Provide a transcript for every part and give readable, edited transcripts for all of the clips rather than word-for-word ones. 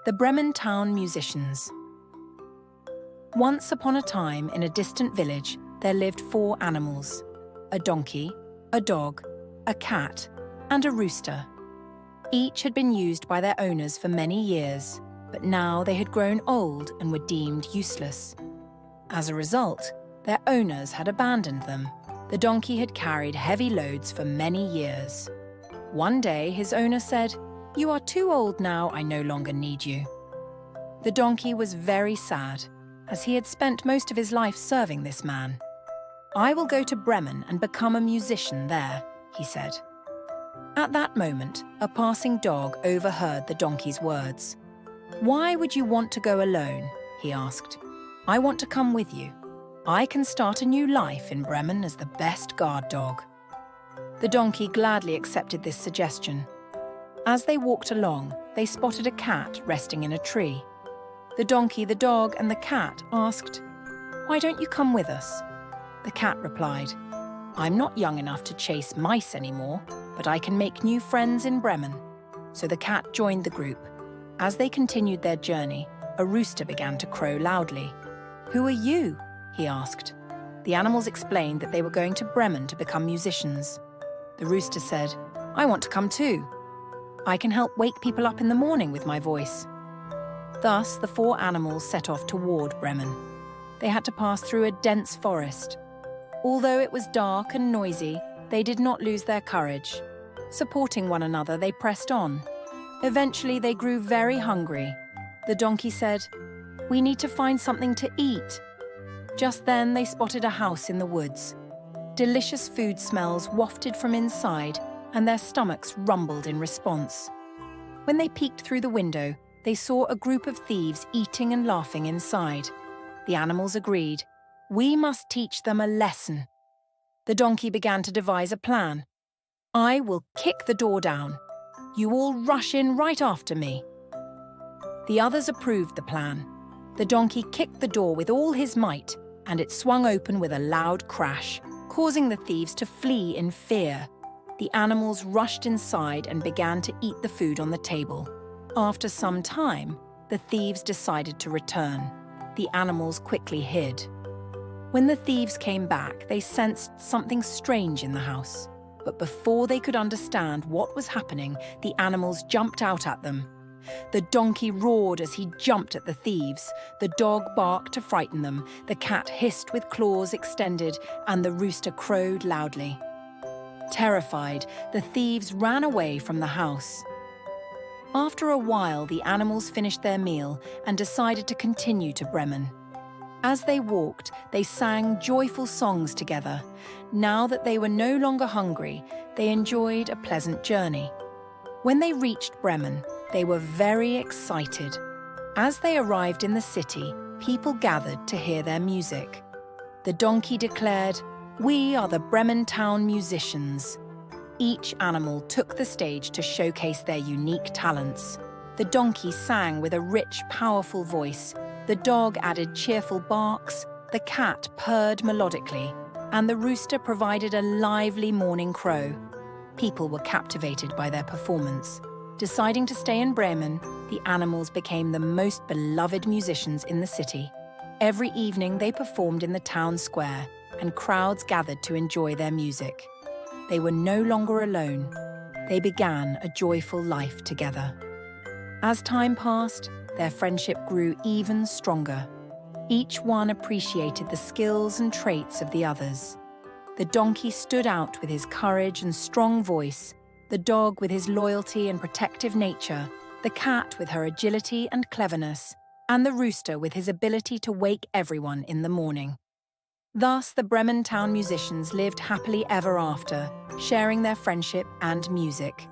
The Bremen Town Musicians. Once upon a time, in a distant village, there lived 4 animals: a donkey, a dog, a cat, and a rooster. Each had been used by their owners for many years, but now they had grown old and were deemed useless. As a result, their owners had abandoned them. The donkey had carried heavy loads for many years. One day, his owner said, "You are too old now, I no longer need you." The donkey was very sad, as he had spent most of his life serving this man. "I will go to Bremen and become a musician there," he said. At that moment, a passing dog overheard the donkey's words. "Why would you want to go alone?" he asked. "I want to come with you. I can start a new life in Bremen as the best guard dog." The donkey gladly accepted this suggestion. As they walked along, they spotted a cat resting in a tree. The donkey, the dog, and the cat asked, "Why don't you come with us?" The cat replied, "I'm not young enough to chase mice anymore, but I can make new friends in Bremen." So the cat joined the group. As they continued their journey, a rooster began to crow loudly. "Who are you?" he asked. The animals explained that they were going to Bremen to become musicians. The rooster said, "I want to come too. I can help wake people up in the morning with my voice." Thus, the 4 animals set off toward Bremen. They had to pass through a dense forest. Although it was dark and noisy, they did not lose their courage. Supporting one another, they pressed on. Eventually, they grew very hungry. The donkey said, "We need to find something to eat." Just then, they spotted a house in the woods. Delicious food smells wafted from inside, and their stomachs rumbled in response. When they peeked through the window, they saw a group of thieves eating and laughing inside. The animals agreed, "We must teach them a lesson." The donkey began to devise a plan. "I will kick the door down. You all rush in right after me." The others approved the plan. The donkey kicked the door with all his might, and it swung open with a loud crash, causing the thieves to flee in fear. The animals rushed inside and began to eat the food on the table. After some time, the thieves decided to return. The animals quickly hid. When the thieves came back, they sensed something strange in the house. But before they could understand what was happening, the animals jumped out at them. The donkey roared as he jumped at the thieves. The dog barked to frighten them. The cat hissed with claws extended, and the rooster crowed loudly. Terrified, the thieves ran away from the house. After a while, the animals finished their meal and decided to continue to Bremen. As they walked, they sang joyful songs together. Now that they were no longer hungry, they enjoyed a pleasant journey. When they reached Bremen, they were very excited. As they arrived in the city, people gathered to hear their music. The donkey declared, "We are the Bremen Town Musicians." Each animal took the stage to showcase their unique talents. The donkey sang with a rich, powerful voice. The dog added cheerful barks. The cat purred melodically, and the rooster provided a lively morning crow. People were captivated by their performance. Deciding to stay in Bremen, the animals became the most beloved musicians in the city. Every evening they performed in the town square, and crowds gathered to enjoy their music. They were no longer alone. They began a joyful life together. As time passed, their friendship grew even stronger. Each one appreciated the skills and traits of the others. The donkey stood out with his courage and strong voice, the dog with his loyalty and protective nature, the cat with her agility and cleverness, and the rooster with his ability to wake everyone in the morning. Thus, the Bremen Town Musicians lived happily ever after, sharing their friendship and music.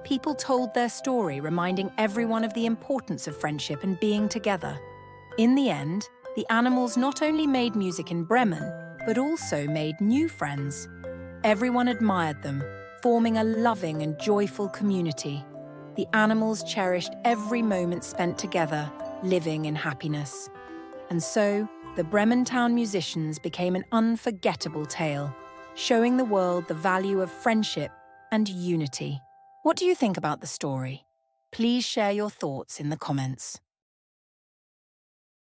People told their story, reminding everyone of the importance of friendship and being together. In the end, the animals not only made music in Bremen, but also made new friends. Everyone admired them, forming a loving and joyful community. The animals cherished every moment spent together, living in happiness. And so, the Bremen Town Musicians became an unforgettable tale, showing the world the value of friendship and unity. What do you think about the story? Please share your thoughts in the comments.